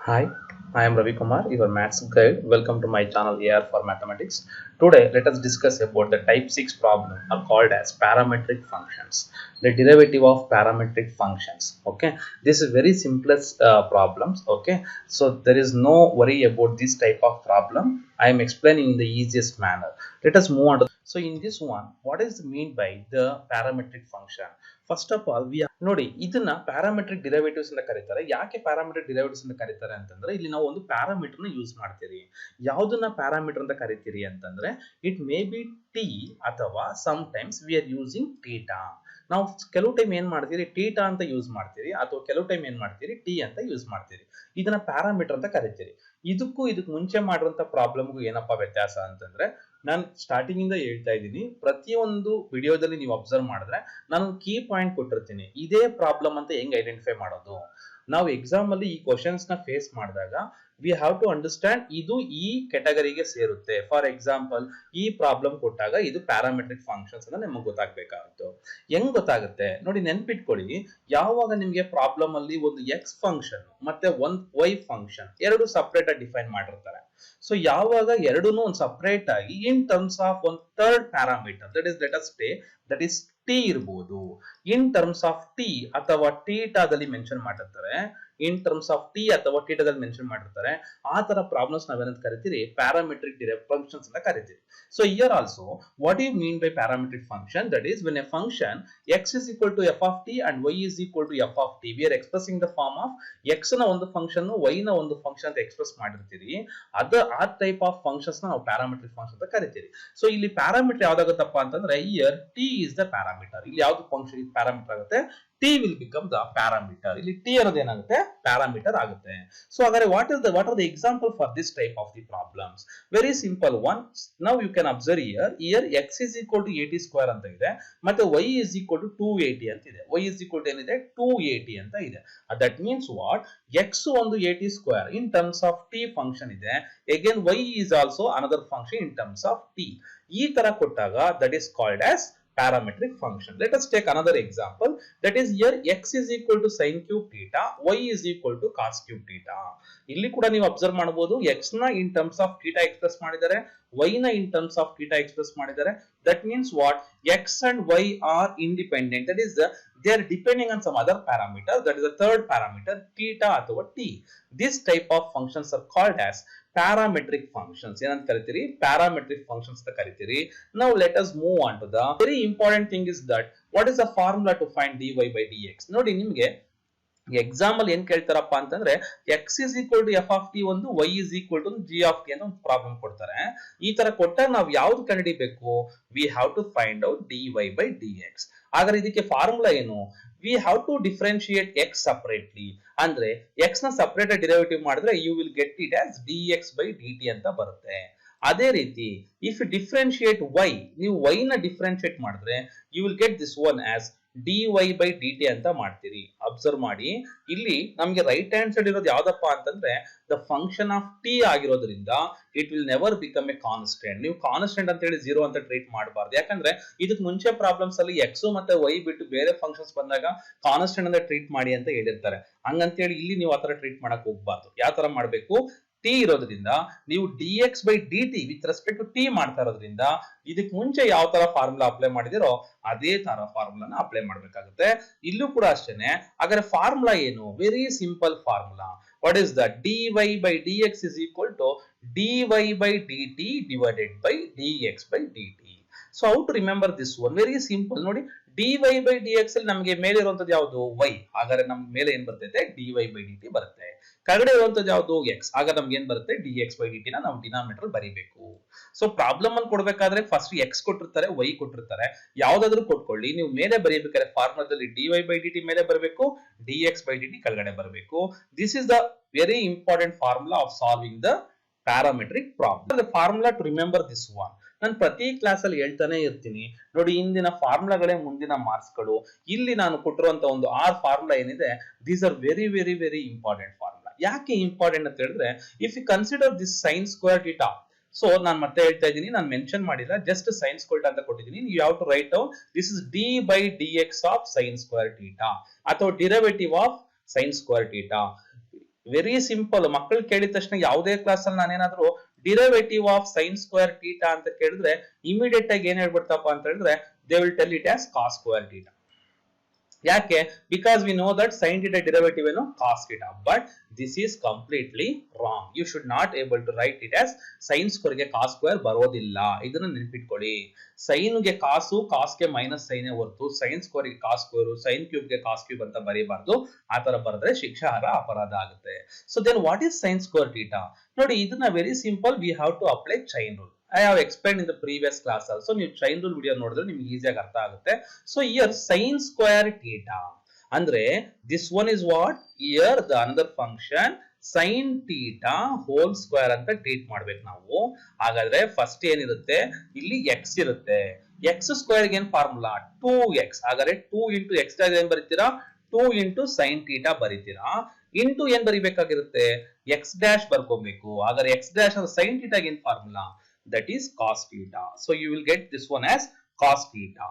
Hi, I am Ravi Kumar, your maths guide. Welcome to my channel AR for Mathematics. Today, let us discuss about the type 6 problem are called as parametric functions. The derivative of parametric functions. Okay, this is very simplest problems. Okay, so there is no worry about this type of problem. I am explaining in the easiest manner. Let us move on to. So in this one, what is mean by the parametric function? First of all, we ನೋಡಿ ಇದನ್ನ parametric derivatives ಅಂತ ಕರೀತಾರೆ. ಯಾಕೆ parametric derivatives ಅಂತ ಕರೀತಾರೆ ಅಂತಂದ್ರೆ ಇಲ್ಲಿ ನಾವು ಒಂದು ಪ್ಯಾರಾಮೀಟರ್ ನ ಯೂಸ್ ಮಾಡ್ತೀರಿ. ಯಾವುದನ್ನ ಪ್ಯಾರಾಮೀಟರ್ ಅಂತ ಕರಿತೀರಿ ಅಂತಂದ್ರೆ ಇಟ್ ಮೇ ಬಿ ಟಿ ಅಥವಾ sometimes we are using theta. ನಾವು ಕೆಲವು ಟೈಮ್ ಏನ್ ಮಾಡ್ತೀರಿ ಥೀಟಾ ಅಂತ ಯೂಸ್ ಮಾಡ್ತೀರಿ ಅಥವಾ ಕೆಲವು ಟೈಮ್ ಏನ್ ಮಾಡ್ತೀರಿ ಟಿ ಅಂತ ಯೂಸ್ ಮಾಡ್ತೀರಿ. ಇದನ್ನ ಪ್ಯಾರಾಮೀಟರ್ ಅಂತ ಕರಿತೀರಿ. ಇದಕ್ಕೂ ಮುಂಚೆ ಮಾಡಿರುವಂತ ಪ್ರಾಬ್ಲಮ್ಗೂ ಏನಪ್ಪಾ ವ್ಯತ್ಯಾಸ ಅಂತಂದ್ರೆ ನಾನು ಸ್ಟಾರ್ಟಿಂಗ್ ಇಂದ ಹೇಳ್ತಾ ಇದ್ದೀನಿ, ಪ್ರತಿಯೊಂದು ವಿಡಿಯೋದಲ್ಲಿ ನೀವು ಅಬ್ಸರ್ವ್ ಮಾಡಿದ್ರೆ ನಾನು ಕೀ ಪಾಯಿಂಟ್ ಕೊಟ್ಟಿರ್ತೀನಿ. ಇದೇ ಪ್ರಾಬ್ಲಮ್ ಅಂತ ಹೆಂಗ್ ಐಡೆಂಟಿಫೈ ಮಾಡೋದು, ನಾವು ಎಕ್ಸಾಮ್ ಅಲ್ಲಿ ಈ ಕ್ವಶನ್ಸ್ ನ ಫೇಸ್ ಮಾಡಿದಾಗ ವಿ ಹ್ಯಾವ್ ಟು ಅಂಡರ್ಸ್ಟ್ಯಾಂಡ್ ಇದು ಈ ಕೆಟಗರಿಗೆ ಸೇರುತ್ತೆ. ಫಾರ್ ಎಕ್ಸಾಂಪಲ್ ಈ ಪ್ರಾಬ್ಲಮ್ ಕೊಟ್ಟಾಗ ಇದು ಪ್ಯಾರಾಮೆಟ್ರಿಕ್ ಫಂಕ್ಷನ್ಸ್ ಅಂತ ನಿಮಗೆ ಗೊತ್ತಾಗಬೇಕಾಗುತ್ತೆ. ಹೆಂಗ್ ಗೊತ್ತಾಗುತ್ತೆ ನೋಡಿ, ನೆನ್ಪಿಟ್ಕೊಳ್ಳಿ, ಯಾವಾಗ ನಿಮ್ಗೆ ಪ್ರಾಬ್ಲಮ್ ಅಲ್ಲಿ ಒಂದು ಎಕ್ಸ್ ಫಂಕ್ಷನ್ ಮತ್ತೆ ಒಂದು ವೈ ಫಂಕ್ಷನ್ ಎರಡು ಸಪರೇಟ್ ಆಗಿ ಡಿಫೈನ್ ಮಾಡಿರ್ತಾರೆ. ಸೊ ಯಾವಾಗ ಎರಡೂನು ಒಂದು ಸಪರೇಟ್ ಆಗಿ ಇನ್ ಟರ್ಮ್ಸ್ ಆಫ್ ಒಂದು third parameter that is let us say that is T ಇರಬಹುದು, ಇನ್ ಟರ್ಮ್ಸ್ ಆಫ್ ಟಿ ಅಥವಾ ಟೀಟಾದಲ್ಲಿ ಮೆನ್ಷನ್ ಮಾಡಿರ್ತಾರೆ, ಇನ್ ಟರ್ಮ್ಸ್ ಆಫ್ ಟಿ ಅಥವಾ ಟೀಟಾದಲ್ಲಿ ಮೆನ್ಷನ್ ಮಾಡಿರ್ತಾರೆ. ಆ ತರ ಪ್ರಾಬ್ಲಮ್ಸ್ ನಾವೇನಂತ ಕರಿತೀರಿ ಪ್ಯಾರಾಮೆಟ್ರಿಕ್ ಫಂಕ್ಷನ್ಸ್ ಅಂತ ಕರಿತೀರಿ. So here also what you mean by parametric function, that is when a function x is equal to f of t and y is equal to f of t, we are expressing the form of x ನ ಒಂದು function y ನ ಒಂದು function ಅಂತ express ಮಾಡಿರ್ತೀರಿ. ಆ type of functions ನಾವು parametric function ಅಂತ ಕರಿತೀರಿ. ಸೊ ಇಲ್ಲಿ ಪ್ಯಾರಾಮೀಟರ್ ಯಾವ್ದಾಗುತ್ತಪ್ಪ ಅಂತಂದ್ರೆ here T is the parameter. ಇಲ್ಲಿ ಯಾವ್ದು ಫಂಕ್ಷನ್ ಪ್ಯಾರಾಮೀಟರ್ ಆಗುತ್ತೆ, T will become the parameter. ಇಲ್ಲಿ ಟಿ ಅನ್ನೋದು ಏನಾಗುತ್ತೆ ಪ್ಯಾರಾಮೀಟರ್ ಆಗುತ್ತೆ. ಸೊ ಹಾಗಾದ್ರೆ what are the example for this type of the problems? Very simple one. Now you can observe here x is equal to 80 square ಅಂತ ಇದೆ, ಮತ್ತೆ y is equal to 280 ಅಂತ ಇದೆ. y is equal to ಏನಿದೆ 280 ಅಂತ ಇದೆ. That means what, x ಒಂದು 80 square in terms of t function ಇದೆ, again y is also another function in terms of t. ಈ ತರ ಕೊಟ್ಟಾಗ that is called as parametric function. Let us take another example, that is here x is equal to sin cube theta, y is equal to cos cube theta. ಇಲ್ಲಿ ಕೂಡ ನೀವು observe ಮಾಡಬಹುದು, x ನ in terms of theta express ಮಾಡಿದ್ದಾರೆ, y ನ in terms of theta express ಮಾಡಿದ್ದಾರೆ. That means what, x and y are independent, that is they are depending on some other parameter, that is the third parameter theta ಅಥವಾ t. This type of functions are called as parametric functions. ಏನಂತ ಕರಿತೀರಿ parametric functions ಅಂತ ಕರಿತೀರಿ. Now let us move on to the very important thing is that what is the formula to find dy by dx. ನೋಡಿ ನಿಮಗೆ example ಏನ್ ಕೇಳ್ತಾರಪ್ಪ ಅಂತಂದ್ರೆ x is equal to f of t ಒಂದು, y is equal to g of t ಅಂತ ಒಂದು problem ಕೊಡ್ತಾರೆ. ಈ ತರ ಕೊಟ್ಟಾಗ ನಾವು ಯಾವ್ದು ಕಂಡುಹಿಡಿಬೇಕು, we have to find out dy by dx. ಹಾಗಾದ್ರೆ ಇದಕ್ಕೆ ಫಾರ್ಮುಲಾ ಏನು, we have to differentiate x separately. ಅಂದ್ರೆ x ನ ಸಪರೇಟ್ ಡಿರೈವೇಟಿವ್ ಮಾಡಿದ್ರೆ you will get it as dx by dt ಅಂತ ಬರುತ್ತೆ. ಅದೇ ರೀತಿ if you differentiate y, ನೀವು y ನ ಡಿಫರೆನ್ಶಿಯೇಟ್ ಮಾಡಿದ್ರೆ you will get this one as dy by dt ಅಂತ ಮಾಡ್ತೀರಿ. ಅಬ್ಸರ್ವ್ ಮಾಡಿ, ಇಲ್ಲಿ ನಮಗೆ ರೈಟ್ ಹ್ಯಾಂಡ್ ಸೈಡ್ ಇರೋದು ಯಾವ್ದಪ್ಪ ಅಂತಂದ್ರೆ ದ ಫಂಕ್ಷನ್ ಆಫ್ t ಆಗಿರೋದ್ರಿಂದ it will never become A constant. ನೀವು ಕಾನ್ಸ್ಟೆಂಟ್ ಅಂತ ಹೇಳಿ 0 ಅಂತ ಟ್ರೀಟ್ ಮಾಡಬಾರ್ದು. ಯಾಕಂದ್ರೆ ಇದಕ್ಕೆ ಮುಂಚೆ ಪ್ರಾಬ್ಲಮ್ಸ್ ಅಲ್ಲಿ x ಮತ್ತೆ y ಬಿಟ್ಟು ಬೇರೆ ಫಂಕ್ಷನ್ಸ್ ಬಂದಾಗ ಕಾನ್ಸ್ಟೆಂಟ್ ಅಂತ ಟ್ರೀಟ್ ಮಾಡಿ ಅಂತ ಹೇಳಿರ್ತಾರೆ. ಹಂಗಂತ ಹೇಳಿ ಇಲ್ಲಿ ನೀವು ಆತರ ಟ್ರೀಟ್ ಮಾಡಕ್ ಹೋಗ್ಬಾರ್ದು. ಯಾವ ತರ ಮಾಡ್ಬೇಕು, t ಇರೋದ್ರಿಂದ ನೀವು dx by dt with respect to t ಮಾಡ್ತಾ ಇರೋದ್ರಿಂದ ಇದಕ್ಕೆ ಮುಂಚೆ ಯಾವ ತರ ಫಾರ್ಮುಲಾ ಅಪ್ಲೈ ಮಾಡಿದಿರೋ ಅದೇ ತರ ಫಾರ್ಮುಲಾನ ಅಪ್ಲೈ ಮಾಡ್ಬೇಕಾಗುತ್ತೆ. ಇಲ್ಲೂ ಕೂಡ ಅಷ್ಟೇನೆ. ಹಾಗಾದ್ರೆ ಫಾರ್ಮುಲಾ ಏನು, very simple formula. What is the dy by dx is equal to dy by dt divided by dx by dt. So how to remember this one, very simple. ನೋಡಿ dy by dx ಅಲ್ಲಿ ನಮಗೆ ಮೇಲೆ ಇರುವಂತದ್ದು ಯಾವುದು y, ಹಾಗಾದ್ರೆ ನಮ್ಗೆ ಮೇಲೆ ಏನ್ ಬರ್ತೈತೆ dy by dt ಬರುತ್ತೆ. ಕೆಳಗಡೆ ಇರುವಂತದ್ದು ಯಾವುದು x, ಆಗ ನಮ್ಗೆ ಏನ್ ಬರುತ್ತೆ dx by dt ನ ನಾವು ಡಿನಾಮಿನೇಟರ್ ಬರೀಬೇಕು. ಸೊ ಪ್ರಾಬ್ಲಮ್ ಅನ್ನು ಕೊಡ್ಬೇಕಾದ್ರೆ ಫಸ್ಟ್ x ಕೊಟ್ಟಿರ್ತಾರೆ, y ಕೊಟ್ಟಿರ್ತಾರೆ, ಯಾವ್ದಾದ್ರು ಕೊಟ್ಕೊಳ್ಳಿ, ನೀವು ಮೇಲೆ ಬರೀಬೇಕಾದ್ರೆ ಫಾರ್ಮುಲಾದಲ್ಲಿ dy by dt ಮೇಲೆ ಬರಬೇಕು, dx by dt ಕೆಳಗಡೆ ಬರಬೇಕು. This is the very important formula of solving the parametric problem. The formula to remember this one. ನಾನು ಪ್ರತಿ ಕ್ಲಾಸ್ ಅಲ್ಲಿ ಹೇಳ್ತಾನೆ ಇರ್ತೀನಿ ನೋಡಿ, ಇಂದಿನ ಫಾರ್ಮುಲಾಗಳೇ ಮುಂದಿನ ಮಾರ್ಕ್ಸ್ ಗಳು. ಇಲ್ಲಿ ನಾನು ಕೊಟ್ಟಿರುವಂತ ಒಂದು 6 ಫಾರ್ಮುಲಾ ಏನಿದೆ, these are very very very important formula. ಯಾಕೆ ಇಂಪಾರ್ಟೆಂಟ್ ಅಂತ ಹೇಳಿದ್ರೆ, if you consider this sine square theta, so ನಾನು ಮತ್ತೆ ಹೇಳ್ತಾ ಇದ್ದೀನಿ, ನಾನು ಮೆನ್ಷನ್ ಮಾಡಿಲ್ಲ, ಜಸ್ಟ್ ಸೈನ್ ಸ್ಕ್ವೇರ್ ಅಂತ ಕೊಟ್ಟಿದ್ದೀನಿ. You have to write down this is d by d x of sine square theta ಅಥವಾ derivative of sine square theta. Very simple. ಮಕ್ಕಳು ಕೇಳಿದ ತಕ್ಷಣ ಯಾವುದೇ ಕ್ಲಾಸ್ ಅಲ್ಲಿ ನಾನೇನಾದ್ರೂ derivative of sine square theta ಅಂತ ಕೇಳಿದ್ರೆ ಇಮಿಡಿಯೇಟ್ ಆಗಿ ಏನ್ ಹೇಳ್ಬಿಡ್ತಪ್ಪ ಅಂತ ಹೇಳಿದ್ರೆ they will tell it as cos square theta. ಯಾಕೆ? Because we know that sine theta derivative ಏನು cos theta. But this is completely wrong. You should not able to write it as sine square ಗೆ cos square ಬರೋದಿಲ್ಲ. ಇದನ್ನ ನೆನ್ಪಿಟ್ಕೊಳ್ಳಿ. Sign ಗೆ ಕಾಸು, ಕಾಸ್ ಗೆ minus sine ಹೊರತು ಸೈನ್ ಸ್ಕ್ವೇರ್ ಗೆ ಕಾಸ್ ಸ್ಕ್ವೇರ್, ಸೈನ್ ಕ್ಯೂಬ್ ಗೆ ಕಾಸ್ ಕ್ಯೂಬ್ ಅಂತ ಬರೀಬಾರ್ದು. ಆ ತರ ಬರೆದ್ರೆ ಶಿಕ್ಷಾರ್ಹ ಅಪರಾಧ ಆಗುತ್ತೆ. So then what is sine square theta? ನೋಡಿ, ಇದನ್ನ very simple. We have to apply chain rule. I have explained in the previous class also. ನೀವು chain rule video ನೋಡಿದ್ರೆ ನಿಮಗೆ ಈಸಿಯಾಗಿ ಅರ್ಥ ಆಗುತ್ತೆ. So here sin square theta ಅಂದ್ರೆ this one is what? Here the another function sin theta whole square ಅಂತ treat ಮಾಡ್ಬೇಕು ನಾವು. ಹಾಗಾದ್ರೆ ಫಸ್ಟ್ ಏನಿರುತ್ತೆ, ಇಲ್ಲಿ x ಇರುತ್ತೆ. x ಸ್ಕ್ವೇರ್ ಗೆ ಏನ್ ಫಾರ್ಮುಲಾ? 2x. ಹಾಗಾದ್ರೆ 2 into x ಏನ್ ಬರೀತೀರಾ? 2 into sin theta ಬರೀತೀರಾ. ಇಂಟು ಏನ್ ಬರಿಬೇಕಾಗಿರುತ್ತೆ? x dash ಬರ್ಕೋಬೇಕು. ಹಾಗಾದ್ರೆ x dash ಅಂದ್ರೆ sin theta ಗೆ ಏನ್ formula? That is cos theta. So you will get this one as cos theta.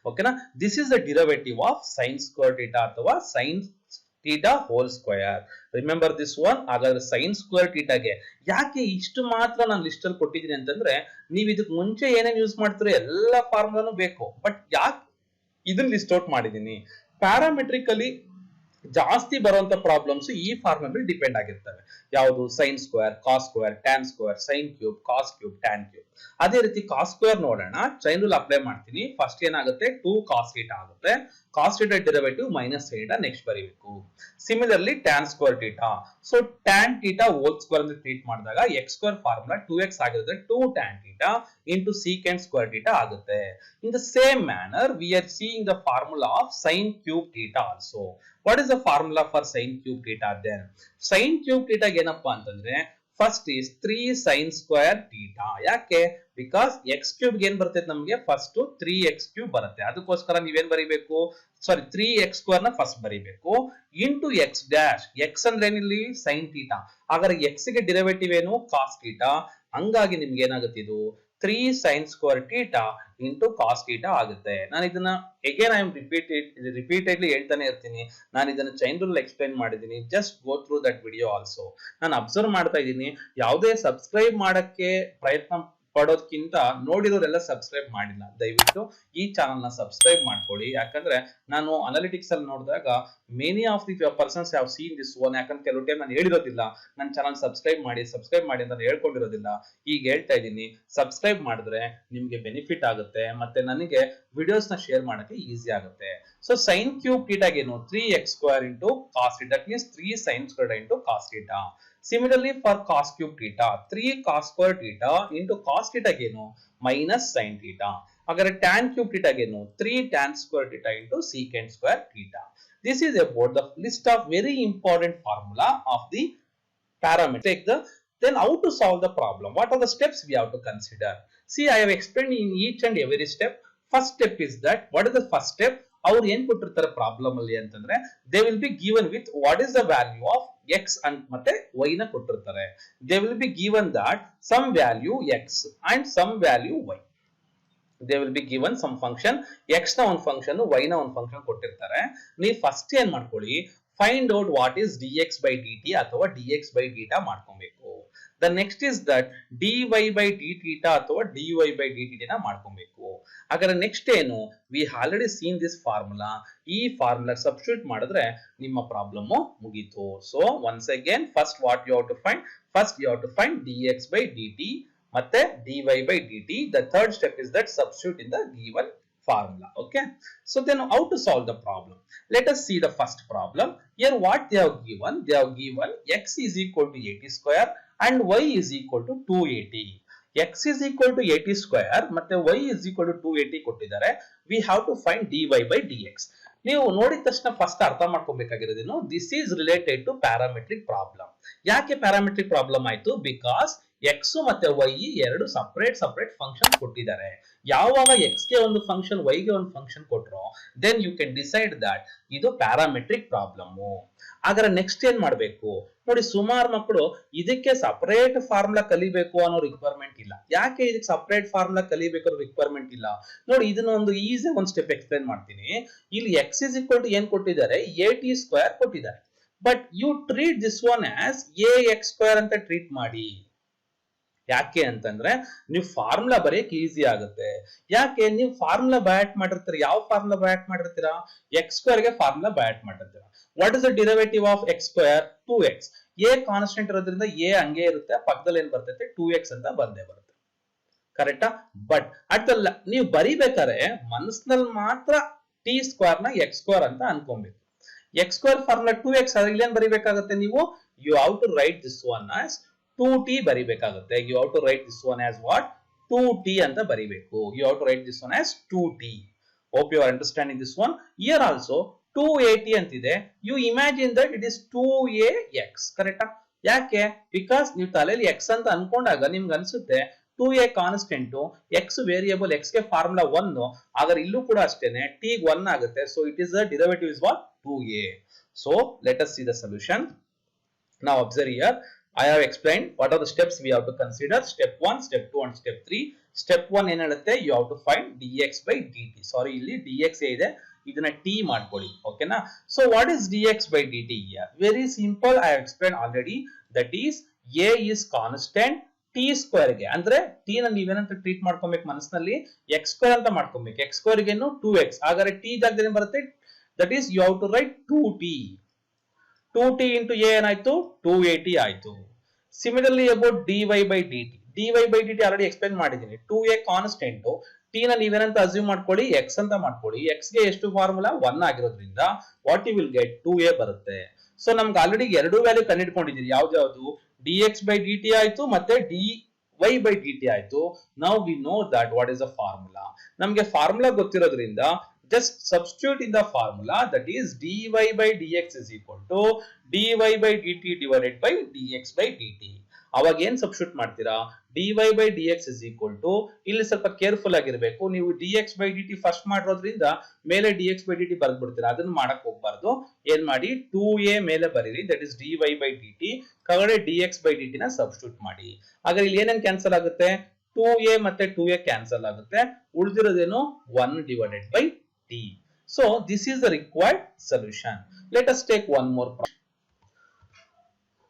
Okay na? This is the derivative of sin square theta ಅಥವಾ sin theta whole square. Remember this one. ಹಾಗಾದ್ರೆ sin square theta ಗೆ ಯಾಕೆ ಇಷ್ಟು ಮಾತ್ರ ನಾನು list ಅಲ್ಲಿ ಕೊಟ್ಟಿದ್ದೀನಿ ಅಂತಂದ್ರೆ, ನೀವು ಇದಕ್ಕೆ ಮುಂಚೆ ಏನೇನು ಯೂಸ್ ಮಾಡ್ತೀರೋ ಎಲ್ಲ ಫಾರ್ಮುಲಾನು ಬೇಕು. ಬಟ್ ಯಾಕೆ ಇದನ್ನ ಲಿಸ್ಟ್ ಔಟ್ ಮಾಡಿದೀನಿ? ಪ್ಯಾರಾಮೆಟ್ರಿಕಲಿ ಜಾಸ್ತಿ ಬರುವಂತ ಪ್ರಾಬ್ಲಮ್ಸ್ ಈ ಫಾರ್ಮುಲಾ ಮೇಲೆ ಡಿಪೆಂಡ್ ಆಗಿರ್ತವೆ. ಯಾವುದು? Sine square, cos square, tan square, sine cube, cos cube, tan cube. ಅದೇ ರೀತಿ ಕಾಸ್ ಸ್ಕ್ವೇರ್ ನೋಡೋಣ. ಚೈನ್ ರೂಲ್ ಅಪ್ಲೈ ಮಾಡ್ತೀನಿ. ಫಸ್ಟ್ ಏನಾಗುತ್ತೆ? 2 ಕಾಸ್ ಥೀಟಾ ಆಗುತ್ತೆ. Cos theta derivative minus theta next ಬರೀಬೇಕು. Similarly tan square theta. So tan theta whole square ಅಂತ treat ಮಾಡಿದಾಗ x square formula 2x ಆಗಿರುತ್ತೆ. 2 tan theta into secant square theta ಆಗುತ್ತೆ. In the same manner we are seeing the formula of sine cube theta also. What is the formula for sine cube theta? Then sine cube theta ಏನಪ್ಪಾ ಅಂತಂದ್ರೆ first is 3 sin square theta. ಯಾಕೆ? Because X cube ಏನ್ ಬರ್ತೈತೆ ನಮಗೆ? First 3x cube ಬರುತ್ತೆ. ಅದಕ್ಕೋಸ್ಕರ ನೀವೇನ್ ಬರೀಬೇಕು? ಸಾರಿ, 3x ಸ್ಕ್ವೇರ್ ನ ಫಸ್ಟ್ ಬರೀಬೇಕು. Into x dash. ಎಕ್ಸ್ ಅಂದ್ರೆ ಏನಿಲ್ಲಿ? Sine theta. ಹಾಗಾದ್ರೆ ಎಕ್ಸ್ ಗೆ ಡಿರೈವೇಟಿವ್ ಏನು? Cos theta. ಹಂಗಾಗಿ ನಿಮ್ಗೆ ಏನಾಗುತ್ತೆ? ಇದು 3 sin square theta into cos theta ಆಗುತ್ತೆ. ನಾನು ಇದನ್ನ again I am repeatedly ಹೇಳ್ತಾನೆ ಇರ್ತೀನಿ. ನಾನು ಇದನ್ನ ಚೈನ್ ರೂಲ್ ಎಕ್ಸ್ಪ್ಲೈನ್ ಮಾಡಿದ್ದೀನಿ. Just go through that video also. ನಾನು ಅಬ್ಸರ್ವ್ ಮಾಡ್ತಾ ಇದ್ದೀನಿ, ಯಾವುದೇ ಸಬ್ಸ್ಕ್ರೈಬ್ ಮಾಡಕ್ಕೆ ಪ್ರಯತ್ನ ಪಡೋದಕ್ಕಿಂತ ನೋಡಿರೋರೆಲ್ಲ ಸಬ್ಸ್ಕ್ರೈಬ್ ಮಾಡಿಲ್ಲ. ದಯವಿಟ್ಟು ಈ ಚಾನಲ್ ನ ಸಬ್ಸ್ಕ್ರೈಬ್ ಮಾಡ್ಕೊಳ್ಳಿ. ಯಾಕಂದ್ರೆ ನಾನು ಅನಾಲಿಟಿಕ್ಸ್ ಅಲ್ಲಿ ನೋಡಿದಾಗ many of the persons have seen this one. ಯಾಕಂದ್ರೆ ಕೆಲವು ಟೈಮ್ ನಾನು ಹೇಳಿರೋದಿಲ್ಲ ನನ್ನ ಚಾನಲ್ ಸಬ್ಸ್ಕ್ರೈಬ್ ಮಾಡಿ ಅಂತ ಹೇಳ್ಕೊಂಡಿರೋದಿಲ್ಲ. ಈಗ ಹೇಳ್ತಾ ಇದ್ದೀನಿ, ಸಬ್ಸ್ಕ್ರೈಬ್ ಮಾಡಿದ್ರೆ ನಿಮ್ಗೆ ಬೆನಿಫಿಟ್ ಆಗುತ್ತೆ, ಮತ್ತೆ ನನಗೆ ವಿಡಿಯೋಸ್ ನ ಶೇರ್ ಮಾಡಕ್ಕೆ ಈಸಿ ಆಗುತ್ತೆ. ಸೊ ಸೈನ್ ಕ್ಯೂಬ್ ಥೀಟಾಗೇನು? 3x square into cos theta. That means 3 sin square into cos theta. Similarly for cos cube theta, 3 cos square theta into cos theta genu minus sin theta. Agar tan cube theta genu 3 tan square theta into secant square theta. This is about the list of very important formula of the parameter. Take then how to solve the problem? What are the steps we have to consider? See, I have explained in each and every step. First step is that, what is the first step? ಅವ್ರು ಏನ್ ಕೊಟ್ಟಿರ್ತಾರೆ problem ಅಲ್ಲಿ ಅಂತಂದ್ರೆ, they will be given with what is the value of X and ಮತ್ತೆ Y ನ ಕೊಟ್ಟಿರ್ತಾರೆ. They will be given that some value X and some value Y. They will be given some function, X ನ ಒಂದು function, Y ನ ಒಂದು function ಕೊಟ್ಟಿರ್ತಾರೆ. ನೀವು first ಏನ್ ಮಾಡ್ಕೊಳ್ಳಿ, find out what is dx by dt ಅಥವಾ dx by theta ಮಾಡ್ಕೊಬೇಕು. The next is that dy by d theta ಅಥವಾ dy by dt ನ ಮಾಡ್ಕೊಬೇಕು. ಹಾಗಾದ್ರೆ ನೆಕ್ಸ್ಟ್ ಏನು? We already seen this formula. ಈ ಫಾರ್ಮುಲಾ ಸಬ್ಸ್ಟಿಟ್ಯೂಟ್ ಮಾಡಿದ್ರೆ ನಿಮ್ಮ ಪ್ರಾಬ್ಲಮ್ ಮುಗೀತು. So once again, first what you have to find? First you have to find dx by dt ಮತ್ತೆ dy by dt. The third step is that substitute in the given formula. Okay, so then how to solve the problem? Let us see the first problem. Here what they have given? They have given x is equal to 80 square and y is equal to 280. x is equal to 80 square ಮತ್ತೆ y is equal to 280 ಕೊಟ್ಟಿದ್ದಾರೆ. We have to find dy by dx. ನೀವು ನೋಡಿದ ತಕ್ಷಣ first ಅರ್ಥ ಮಾಡ್ಕೊಬೇಕಾಗಿರೋದೇನು? This is related to parametric problem. ಯಾಕೆ parametric problem ಆಯ್ತು? Because x ಮತ್ತೆ ವೈ ಎರಡು ಸಪರೇಟ್ ಫಂಕ್ಷನ್ ಕೊಟ್ಟಿದ್ದಾರೆ. ಯಾವಾಗ ಎಕ್ಸ್ ಗೆ ಒಂದು ಫಂಕ್ಷನ್, ವೈ ಗೆ ಒಂದು ಫಂಕ್ಷನ್ ಕೊಟ್ರೋ, then you can decide that ಇದು ಪ್ಯಾರಾಮೆಟ್ರಿಕ್ ಪ್ರಾಬ್ಲಮ್. ಹಾಗಾದ್ರೆ ನೆಕ್ಸ್ಟ್ ಏನ್ ಮಾಡ್ಬೇಕು ನೋಡಿ, ಸುಮಾರು ಮಕ್ಕಳು ಇದಕ್ಕೆ ಸಪರೇಟ್ ಫಾರ್ಮುಲಾ ಕಲಿಬೇಕು ಅನ್ನೋ ರಿಕ್ವೈರ್ಮೆಂಟ್ ಇಲ್ಲ. ಯಾಕೆ ಇದಕ್ಕೆ ಸಪರೇಟ್ ಫಾರ್ಮುಲಾ ಕಲಿಬೇಕು ಅನ್ನೋ ರಿಕ್ವೈರ್ಮೆಂಟ್ ಇಲ್ಲ? ನೋಡಿ, ಇದನ್ನ ಒಂದು ಈಸಿ ಒಂದು ಸ್ಟೆಪ್ ಎಕ್ಸ್ಪ್ಲೈನ್ ಮಾಡ್ತೀನಿ. ಇಲ್ಲಿ ಎಕ್ಸ್ ಇಸ್ ಈಕ್ವಲ್ ಟು ಏನ್ ಕೊಟ್ಟಿದ್ದಾರೆ? 80 ಸ್ಕ್ವೇರ್ ಕೊಟ್ಟಿದ್ದಾರೆ. But you treat this one as a X square ಅಂತ ಟ್ರೀಟ್ ಮಾಡಿ. ಯಾಕೆ ಅಂತಂದ್ರೆ ನೀವು ಫಾರ್ಮುಲಾ ಬರೆಯಕ್ಕೆ ಈಸಿ ಆಗುತ್ತೆ. ಯಾಕೆ ನೀವು ಫಾರ್ಮುಲಾ ಬಯಾಟ್ ಮಾಡಿರ್ತೀರಾ, ಯಾವ ಫಾರ್ಮುಲಾ ಬಯಾಟ್ ಮಾಡಿರ್ತೀರಾ, ಎಕ್ಸ್ ಸ್ಕ್ವೇರ್ ಗೆ ಫಾರ್ಮುಲಾ ಬಯಾಟ್ ಮಾಡಿರ್ತೀರಾ. What is the derivative of x square? 2x. A constant ಇರೋದ್ರಿಂದ ಎ ಹಂಗೆ ಇರುತ್ತೆ, ಪಕ್ಕದಲ್ಲಿ ಏನ್ ಬರ್ತೈತೆ 2x ಅಂತ ಬಂದೇ ಬರುತ್ತೆ. ಕರೆಕ್ಟಾ? ಬಟ್ ಅದಲ್ಲ, ನೀವು ಬರಿಬೇಕಾದ್ರೆ ಮನಸ್ಸಿನಲ್ಲಿ ಮಾತ್ರ ಟಿ ಸ್ಕ್ವೇರ್ ನ ಎಕ್ಸ್ ಸ್ಕ್ವೇರ್ ಅಂತ ಅನ್ಕೊಬೇಕು. ಎಕ್ಸ್ ಸ್ಕ್ವೇರ್ ಫಾರ್ಮುಲಾ 2x ಅದ್ರಲ್ಲಿ ಏನ್ ಬರಿಬೇಕಾಗುತ್ತೆ ನೀವು? You have to write this one as 2t ಬರಿಬೇಕಾಗುತ್ತೆ. You have to write this one as what? 2t ಅಂತ ಬರಿಬೇಕು. You have to write this one as 2t. Hope you are understanding this one. Here also 2at ಅಂತಿದೆ. You imagine that it is 2ax. ಕರೆಕ್ಟಾ? ಯಾಕೆ? Because ನೀವು ತಲೆಯಲ್ಲಿ x ಅಂತ ಅನ್ಕೊಂಡಾಗ ನಿಮ್ಗೆ ಅನ್ಸುತ್ತೆ 2a constant, x variable, x ಗೆ ಫಾರ್ಮುಲಾ 1, ಹಾಗಾದ್ರೆ ಇಲ್ಲೂ ಕೂಡ ಅಷ್ಟೇನೆ t 1 ಆಗುತ್ತೆ. So it is the derivative is what? 2a. So let us see the solution. Now observe here, I have explained what are the steps we have to consider. Step 1, step 2 and step 3. Step 1 ಏನು ಹೇಳುತ್ತೆ? You have to find dx by dt. Sorry, ಇಲ್ಲಿ dx ಇದೆ, ಇದನ್ನ t ಮಾಡ್ಕೊಳ್ಳಿ. ಓಕೆನಾ? So what is dx by dt here? Very simple, I have explained already. That is a is constant, t square ಗೆ ಅಂದ್ರೆ t ನ ನೀವೇನಂತ treat ಮಾಡ್ಕೊಬೇಕು ಮನಸ್ಸಿನಲ್ಲಿ? x ಸ್ಕ್ವೇರ್ ಅಂತ ಮಾಡ್ಕೊಬೇಕು. x ಸ್ಕ್ವೇರ್ ಗೆ 2x, ಹಾಗಾದ್ರೆ t ಜಾಗದಲ್ಲಿ ಬರುತ್ತೆ. That is you have to write 2t. 2t into a ಏನಾಯ್ತು? 2at ಆಯ್ತು. Similarly about dy by dt. dy by dt already explain ಮಾಡಿದ್ದೀನಿ. 2a ಕಾನ್ಸ್ಟೆಂಟ್, t ನ ನೀವೇನಂತ ಅಸ್ಯೂಮ್ ಮಾಡ್ಕೊಳ್ಳಿ? x ಅಂತ ಮಾಡ್ಕೊಳ್ಳಿ. x ಗೆ ಎಷ್ಟು ಫಾರ್ಮುಲಾ? 1 ಆಗಿರೋದ್ರಿಂದ what you will get? 2a ಬರುತ್ತೆ. ಸೊ ನಮ್ಗೆ ಆಲ್ರೆಡಿ ಎರಡು ವ್ಯಾಲ್ಯೂ ಕಂಡುಹಿಡ್ಕೊಂಡಿದ್ದೀರಿ. ಯಾವ್ದು? dx by dt ಆಯ್ತು ಮತ್ತೆ dy by dt ಆಯ್ತು. Now we know that what is the formula. ನಮ್ಗೆ formula ಗೊತ್ತಿರೋದ್ರಿಂದ just substitute in the formula, that is dy by dx is equal to dy by dt divided by dx by dt. ಅವಾಗ ಏನ್ substitute ಮಾಡ್ತೀರಾ? dy by dx is equal to, ಇಲ್ಲಿ ಸ್ವಲ್ಪ careful ಆಗಿರಬೇಕು. ನೀವು dx by dt first ಮಾಡಿರೋದ್ರಿಂದ ಮೇಲೆ dx by dt ಬರ್ದ್ಬಿಡ್ತೀರಾ. ಅದನ್ನ ಮಾಡಕ್ ಹೋಗ್ಬಾರ್ದು. ಏನ್ ಮಾಡಿ? 2a ಮೇಲೆ ಬರೀರಿ, that is dy by dt. ಕೆಳಗಡೆ dx by dt ನ ಸಬ್ಸ್ಟಿಟ್ಯೂಟ್ ಮಾಡಿ. ಹಾಗಾದ್ರೆ ಇಲ್ಲಿ ಏನೇನ್ ಕ್ಯಾನ್ಸಲ್ ಆಗುತ್ತೆ? 2a ಮತ್ತೆ 2a ಕ್ಯಾನ್ಸಲ್ ಆಗುತ್ತೆ. ಉಳಿದಿರೋದೇನು? 1 divided by t. So this is the required solution. Let us take one more problem.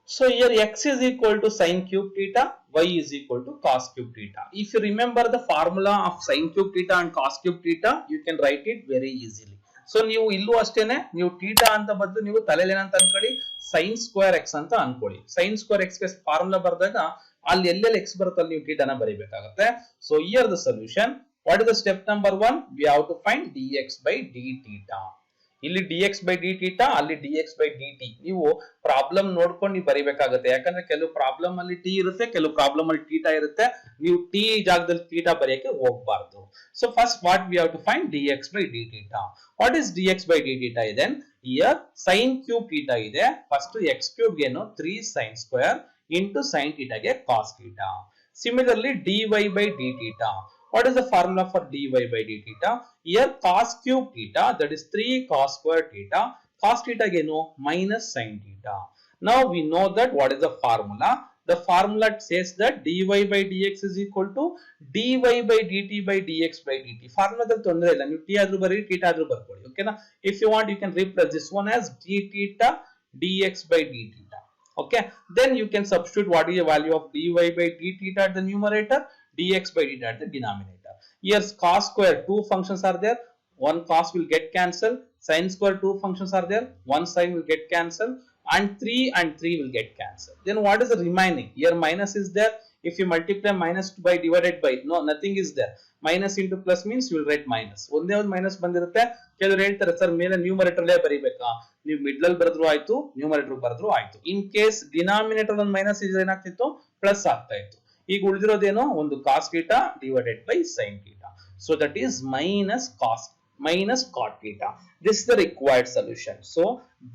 So here x is equal to sin cube theta, y is equal to cos cube theta. If you remember the formula of sin cube theta and cos cube theta, you can write it very easily. So ನೀವು ಇಲ್ಲೂ ಅಷ್ಟೇನೆ, ನೀವು theta ಅಂತ ಬದಲು ನೀವು ತಲೆಯಲ್ಲಿ ಏನಂತ ಅನ್ಕೊಳ್ಳಿ? sin square x ಅಂತ ಅನ್ಕೊಳ್ಳಿ. sin square x ಗೆ ಫಾರ್ಮುಲಾ ಬರೆದಾಗ ಅಲ್ಲಿ ಎಲ್ಲೆಲ್ಲಿ x ಬರುತ್ತೆ ಅಲ್ಲಿ ನೀವು theta ನ ಬರೀಬೇಕಾಗುತ್ತೆ. So here the solution. What is the step number 1? We have to find dx by d theta. ಇಲ್ಲಿ dx by d theta, ಅಲ್ಲಿ dx by dt. ನೀವು ಪ್ರಾಬ್ಲಮ್ ನೋಡ್ಕೊಂಡು ನೀವು ಬರೀಬೇಕಾಗುತ್ತೆ. ಯಾಕಂದ್ರೆ ಕೆಲವು ಪ್ರಾಬ್ಲಮ್ ಅಲ್ಲಿ t ಇರುತ್ತೆ, ಕೆಲವು ಪ್ರಾಬ್ಲಮ್ ಅಲ್ಲಿ theta ಇರುತ್ತೆ. ನೀವು t ಜಾಗದಲ್ಲಿ theta ಬರೆಯಕ್ಕೆ ಹೋಗಬಾರ್ದು. So first what we have to find? dx by d theta. What is dx by d theta? Then here sin cube theta ಇದೆ. First x cube ಗೆನು 3 sin square into sin theta ಗೆ cos theta. Similarly dy by d theta. What is the formula for dy by d theta? Here cos cube theta, that is 3 cos square theta. Cos theta geno minus sin theta. Now we know that what is the formula. The formula says that dy by dx is equal to dy by dt by dx by dt. Formula ದಲ್ಲಿ ತೊಂದರೆ ಇಲ್ಲ, ನೀವು t ಆದ್ರೂ ಬರೀ theta ಆದ್ರೂ ಬರ್ಕೊಳ್ಳಿ. ಓಕೆನಾ? If you want you can replace this one as d theta dx by d theta. Okay, then you can substitute what is the value of dy by d theta at the numerator, dx by dt at the denominator. Here cos square 2 functions are there, one cos will get cancelled, sin square 2 functions are there, one sin will get cancelled, and 3 will get cancelled. Then what is the remaining? Here minus is there. If you multiply minus by divided by, no, nothing is there. Minus into plus means you will write minus. ಒಂದೇ ಒಂದು minus ಬಂದಿರುತ್ತೆ. ಕೆಲವರು ಹೇಳ್ತಾರೆ sir ಮೇಲೆ numerator ಅಲ್ಲೇ ಬರೀಬೇಕಾ? ನೀವು middle ಅಲ್ಲಿ ಬರೆದ್ರು ಆಯ್ತು, ನ್ಯೂಮರೇಟರ್ ಬರೆದ್ರು ಆಯ್ತು. ಇನ್ ಕೇಸ್ ಡಿನಾಮಿನೇಟರ್ ಒಂದು ಮೈನಸ್ ಇದ್ರೆ ಏನಾಗ್ತಿತ್ತು? ಪ್ಲಸ್ ಆಗ್ತಾ ಇತ್ತು. ಈಗ ಉಳಿದಿರೋದೇನೋ ಒಂದು cos theta divided by sin theta. So that is minus cot theta. This is the required solution. So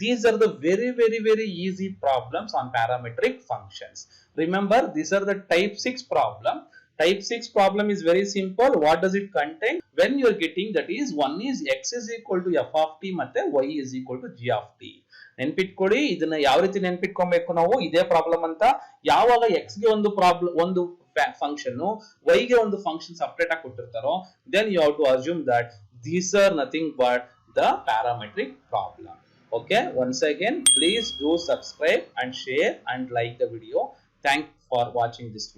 these are the very easy problems on parametric functions. Remember, these are the type 6 problem. Type 6 problem is very simple. What does it contain? When you are getting, that is, one is x is equal to f of t ಮತ್ತೆ y is equal to g of t. ನೆನ್ಪಿಟ್ಕೊಳ್ಳಿ, ಇದನ್ನ ಯಾವ ರೀತಿ ನೆನ್ಪಿಟ್ಕೊಬೇಕು ನಾವು? ಇದೇ problem ಅಂತ ಯಾವಾಗ x ಗೆ ಒಂದು ಪ್ರಾಬ್ಲಮ್, ಒಂದು ಫಂಕ್ಷನ್, y ಗೆ ಒಂದು ಫಂಕ್ಷನ್ ಸಪರೇಟ್ ಆಗಿ ಕೊಟ್ಟಿರ್ತಾರೋ, then you have to assume that these are nothing but the parametric problem. Okay, once again, please do subscribe and share and like the video. Thanks for watching this video.